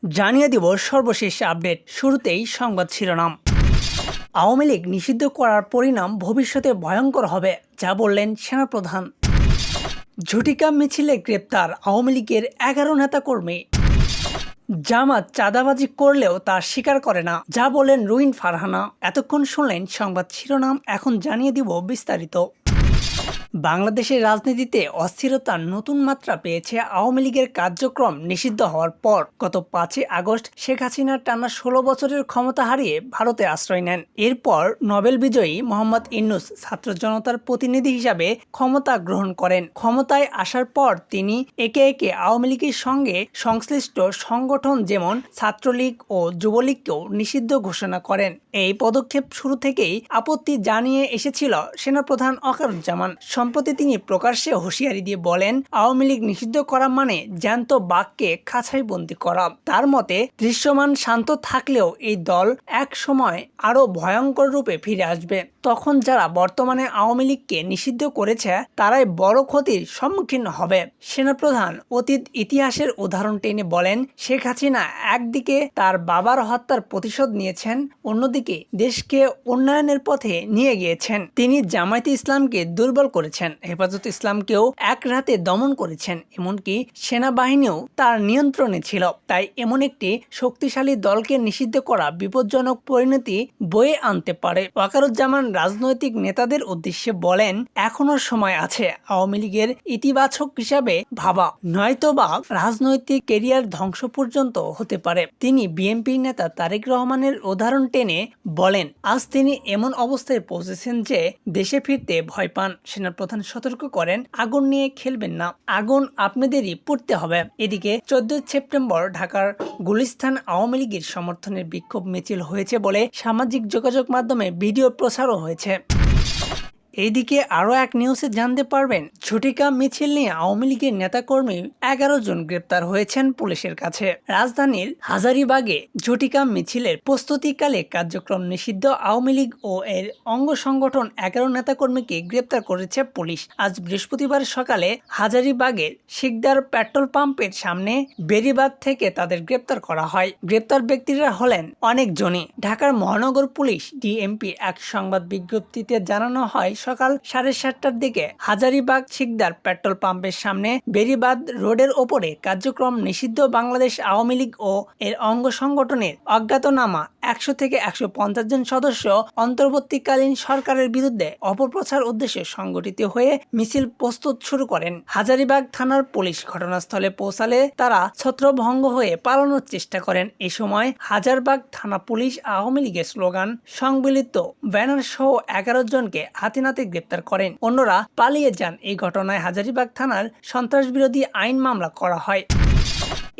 জানিয়ে দিব সর্বশেষ আপডেট। শুরুতেই সংবাদ শিরোনাম। আওয়ামী লীগ নিষিদ্ধ করার পরিণাম ভবিষ্যতে ভয়ঙ্কর হবে, যা বললেন সেনাপ্রধান। ঝটিকা মিছিলে গ্রেপ্তার আওয়ামী লীগের 11 নেতাকর্মী। জামাত চাঁদাবাজি করলেও তা স্বীকার করে না, যা বলেন রুইন ফারহানা। এতক্ষণ শুনলেন সংবাদ শিরোনাম, এখন জানিয়ে দিব বিস্তারিত। বাংলাদেশের রাজনীতিতে অস্থিরতার নতুন মাত্রা পেয়েছে আওয়ামী লীগের কার্যক্রম নিষিদ্ধ হওয়ার পর। গত 5 আগস্ট শেখ হাসিনা টানা 16 বছরের ক্ষমতা হারিয়ে ভারতে আশ্রয় নেন। এরপর নোবেল বিজয়ী মোহাম্মদ ইউনূস ছাত্র জনতার প্রতিনিধি হিসাবে ক্ষমতা গ্রহণ করেন। ক্ষমতায় আসার পর তিনি একে একে আওয়ামী লীগের সঙ্গে সংশ্লিষ্ট সংগঠন যেমন ছাত্রলীগ ও যুবলীগকেও নিষিদ্ধ ঘোষণা করেন। এই পদক্ষেপ শুরু থেকেই আপত্তি জানিয়ে এসেছিল সেনাপ্রধান ওয়াকারুজ্জামান। সম্প্রতি তিনি প্রকাশ্যে হুঁশিয়ারি দিয়ে বলেন, আওয়ামী লীগ নিষিদ্ধ করা মানে জ্যান্ত বাঘকে খাঁচায় বন্দি করা। তার মতে দৃশ্যমান শান্ত থাকলেও এই দল এক সময় আরো ভয়ঙ্কর রূপে ফিরে আসবে। তখন যারা বর্তমানে আওয়ামী লীগকে নিষিদ্ধ করেছে তারাই বড় ক্ষতির সম্মুখীন হবে। সেনাপ্রধান অতীত ইতিহাসের উদাহরণ টেনে বলেন, শেখ হাসিনা একদিকে তার বাবার হত্যার প্রতিশোধ নিয়েছেন, অন্যদিকে দেশকে উন্নয়নের পথে নিয়ে গিয়েছেন। তিনি জামায়াতে ইসলামকে দুর্বল করেছেন, হেফাজত ইসলামকেও এক রাতে দমন করেছেন, এমনকি সেনাবাহিনীও তার নিয়ন্ত্রণে ছিল। তাই এমন একটি শক্তিশালী দলকে নিষিদ্ধ করা বিপজ্জনক পরিণতি বয়ে আনতে পারে। ওয়াকারুজ্জামান রাজনৈতিক নেতাদের উদ্দেশ্যে বলেন, এখনো সময় আছে আওয়ামী লীগের ইতিবাচক হিসাবে ভাবা, নয়তোবা রাজনৈতিক কেরিয়ার ধ্বংস পর্যন্ত হতে পারে। তিনি বিএনপির নেতা তারেক রহমানের উদাহরণ টেনে বলেন, আজ তিনি এমন অবস্থায় পৌঁছেছেন যে দেশে ফিরতে ভয় পান। সেনাপ্রধান সতর্ক করেন, আগুন নিয়ে খেলবেন না, আগুন আপনাদেরই পড়তে হবে। এদিকে 14 সেপ্টেম্বর ঢাকার গুলিস্তান আওয়ামী লীগের সমর্থনের বিক্ষোভ মিছিল হয়েছে বলে সামাজিক যোগাযোগ মাধ্যমে ভিডিও প্রচারও হয়েছে। এইদিকে আরও এক নিউজে জানতে পারবেন, ঝটিকা মিছিল নিয়ে আওয়ামী লীগের নেতাকর্মী 11 জন গ্রেপ্তার হয়েছেন পুলিশের কাছে। রাজধানীর হাজারীবাগে ঝটিকা মিছিলের প্রস্তুতিকালে কার্যক্রম নিষিদ্ধ আওয়ামী লীগ ও এর অঙ্গ সংগঠন 11 নেতাকর্মীকে গ্রেপ্তার করেছে পুলিশ। আজ বৃহস্পতিবার সকালে হাজারীবাগের শিকদার পেট্রোল পাম্পের সামনে বেরিবাদ থেকে তাদের গ্রেপ্তার করা হয়। গ্রেপ্তার ব্যক্তিরা হলেন অনেকজনই। ঢাকার মহানগর পুলিশ ডিএমপি এক সংবাদ বিজ্ঞপ্তিতে জানানো হয়, সকাল 7:30টার দিকে হাজারীবাগ শিকদার পেট্রোল পাম্পের সামনে বেরিবাদ রোডের ওপরে কার্যক্রম নিষিদ্ধ বাংলাদেশ আওয়ামী লীগ ও এর অঙ্গ সংগঠনের অজ্ঞাতনামা 100 থেকে 150 জন সদস্য অন্তর্বর্তীকালীন সরকারের বিরুদ্ধে অপপ্রচার উদ্দেশ্যে সংগঠিত হয়ে মিছিল প্রস্তুত শুরু করেন। হাজারীবাগ থানার পুলিশ ঘটনাস্থলে পৌঁছালে তারা ছত্রভঙ্গ হয়ে পালানোর চেষ্টা করেন। এ সময় হাজারবাগ থানা পুলিশ আওয়ামী লীগের স্লোগান সংবলিত ব্যানার সহ 11 জনকে হাতে নাতে গ্রেপ্তার করেন। অন্যরা পালিয়ে যান। এই ঘটনায় হাজারীবাগ থানার সন্ত্রাস বিরোধী আইন মামলা করা হয়।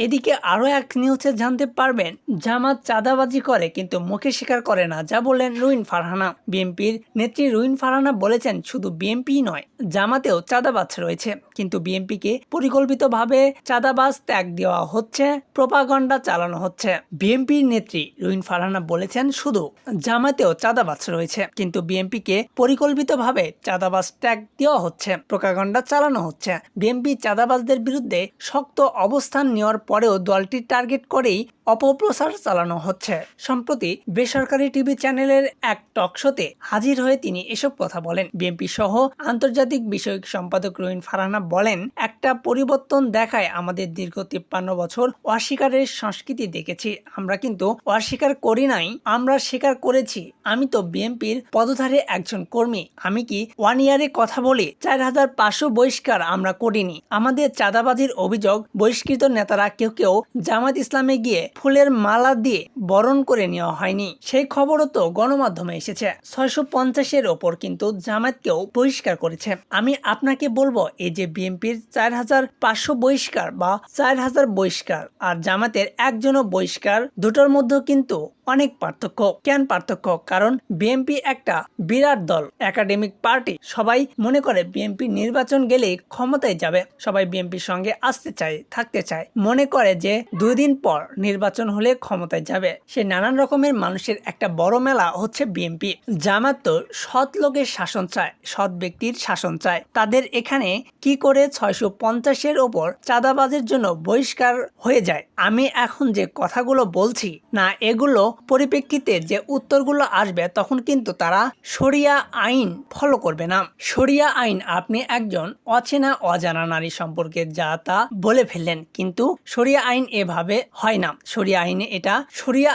এদিকে আরও এক নিউজে জানতে পারবেন, জামাত চাঁদাবাজি করে কিন্তু মুখে স্বীকার করে না, যা বললেন রুইন ফারহানা। বিএনপির নেত্রী রুইন ফারহানা বলেছেন, শুধু বিএনপি নয়, জামাতেও চাঁদাবাজ রয়েছে, কিন্তু বিএনপিকে পরিকল্পিতভাবে চাঁদাবাজ ত্যাগ দেওয়া হচ্ছে, প্রোপাগান্ডা চালানো হচ্ছে। বিএনপির নেত্রী রুইন ফারহানা বলেছেন, শুধু জামাতেও চাঁদাবাজ রয়েছে, কিন্তু বিএনপিকে পরিকল্পিতভাবে চাঁদাবাজ ত্যাগ দেওয়া হচ্ছে, প্রোপাগান্ডা চালানো হচ্ছে। বিএনপি চাঁদাবাজদের বিরুদ্ধে শক্ত অবস্থান নেওয়ার পরেও দলটি টার্গেট করেই অপপ্রচার চালানো হচ্ছে। সম্প্রতি বেসরকারি টিভি চ্যানেলের এক টকশোতে হাজির হয়ে তিনি এসব কথা বলেন। বিএনপি সহ আন্তর্জাতিক বিষয়ক সম্পাদক রুইন ফারহানা বলেন, একটা পরিবর্তন দেখায় আমাদের দীর্ঘ 53 বছর অস্বীকারের সংস্কৃতি দেখেছি। আমরা কিন্তু অস্বীকার করি নাই, আমরা স্বীকার করেছি। আমি তো বিএনপির পদধারে একজন কর্মী। আমি কি 1 ইয়ারে কথা বলি 4500 বহিষ্কার আমরা করিনি। আমাদের চাঁদাবাজির অভিযোগ বহিষ্কৃত নেতারা কেউ কেউ জামাত ইসলামে গিয়ে ফুলের মালা দিয়ে বরণ করে নেওয়া হয়নি। সেই খবরও তো গণমাধ্যমে এসেছে। 650-এর ওপর কিন্তু জামায়াতকেও বহিষ্কার করেছে। আমি আপনাকে বলবো, এই যে বিএনপির 4500 বহিষ্কার বা 4000 বহিষ্কার আর জামাতের একজনও বহিষ্কার, দুটোর মধ্যে কিন্তু অনেক পার্থক্য। কেন পার্থক্য? কারণ বিএনপি একটা বিরাট দল, একাডেমিক পার্টি। সবাই মনে করে বিএনপি নির্বাচন গেলে ক্ষমতায় যাবে, সবাই বিএনপির সঙ্গে আসতে চায়, থাকতে চায়, মনে করে যে 2 দিন পর নির্বাচন নির্বাচন হলে ক্ষমতায় যাবে। সে নানান রকমের মানুষের একটা বড় মেলা হচ্ছে বিএনপি। জামাত তো সৎ লোকের শাসন চায়, সৎ ব্যক্তির শাসন চায়। তাদের এখানে কি করে 650-এর ওপর চাঁদাবাজের জন্য বহিষ্কার হয়ে যায়। আমি এখন যে কথাগুলো বলছি না, এগুলো পরিপ্রেক্ষিতে যে উত্তরগুলো আসবে তখন কিন্তু তারা শরিয়া আইন ফলো করবে না। শরিয়া আইন, আপনি একজন অচেনা অজানা নারী সম্পর্কে যা তা বলে ফেললেন, কিন্তু শরিয়া আইন এভাবে হয় না। শরিয়া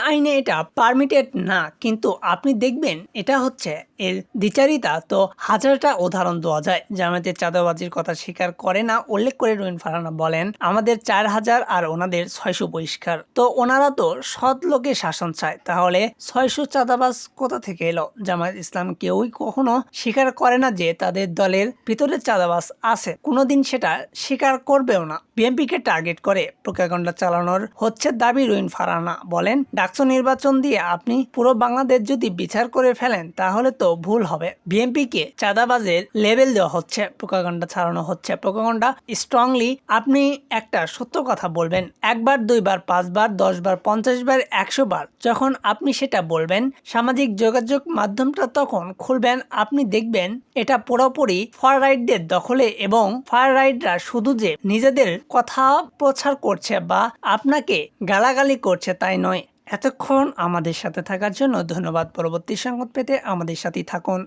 আইনে এটা পারমিটেড না, কিন্তু আপনি দেখবেন এটা হচ্ছে এর দ্বিচারিতা। তো হাজারটা উদাহরণ দেওয়া যায়। জামায়াতের চাঁদাবাজির কথা স্বীকার করে না, উল্লেখ করে রুইন ফারহানা বলেন আমাদের 4000 আর ওনাদের 600 বহিষ্কার। তো ওনারা তো সৎ লোকের শাসন চায়, তাহলে 600 চাঁদাবাজ কোথা থেকে এলো? জামায়াত ইসলাম কেউই কখনো স্বীকার করে না যে তাদের দলের ভিতরে চাঁদাবাজ আছে, কোনোদিন সেটা স্বীকার করবেও না। বিএনপিকে টার্গেট করে প্রোপাগান্ডা চালানোর হচ্ছে দাবি। রুইন ফারহানা বলেন ডাকসু নির্বাচন দিয়ে আপনি পুরো বাংলাদেশ যদি বিচার করে ফেলেন তাহলে তো ভুল হবে। বিএনপিকে চাঁদাবাজের লেবেল দেওয়া হচ্ছে, প্রোপাগান্ডা চালানো হচ্ছে। প্রোপাগান্ডা স্ট্রংলি আপনি একটা সত্য কথা বলবেন, একবার, দুইবার, 5 বার, 10 বার, 50 বার, 100 বার, যখন আপনি সেটা বলবেন সামাজিক যোগাযোগ মাধ্যমটা তখন খুলবেন, আপনি দেখবেন এটা পুরোপুরি ফার রাইটদের দখলে, এবং ফার রাইটরা শুধু যে নিজেদের কথা প্রচার করছে বা আপনাকে গালাগালি করছে তাই নয়। এতক্ষণ আমাদের সাথে থাকার জন্য ধন্যবাদ। পরবর্তী সংবাদ পেতে আমাদের সাথেই থাকুন।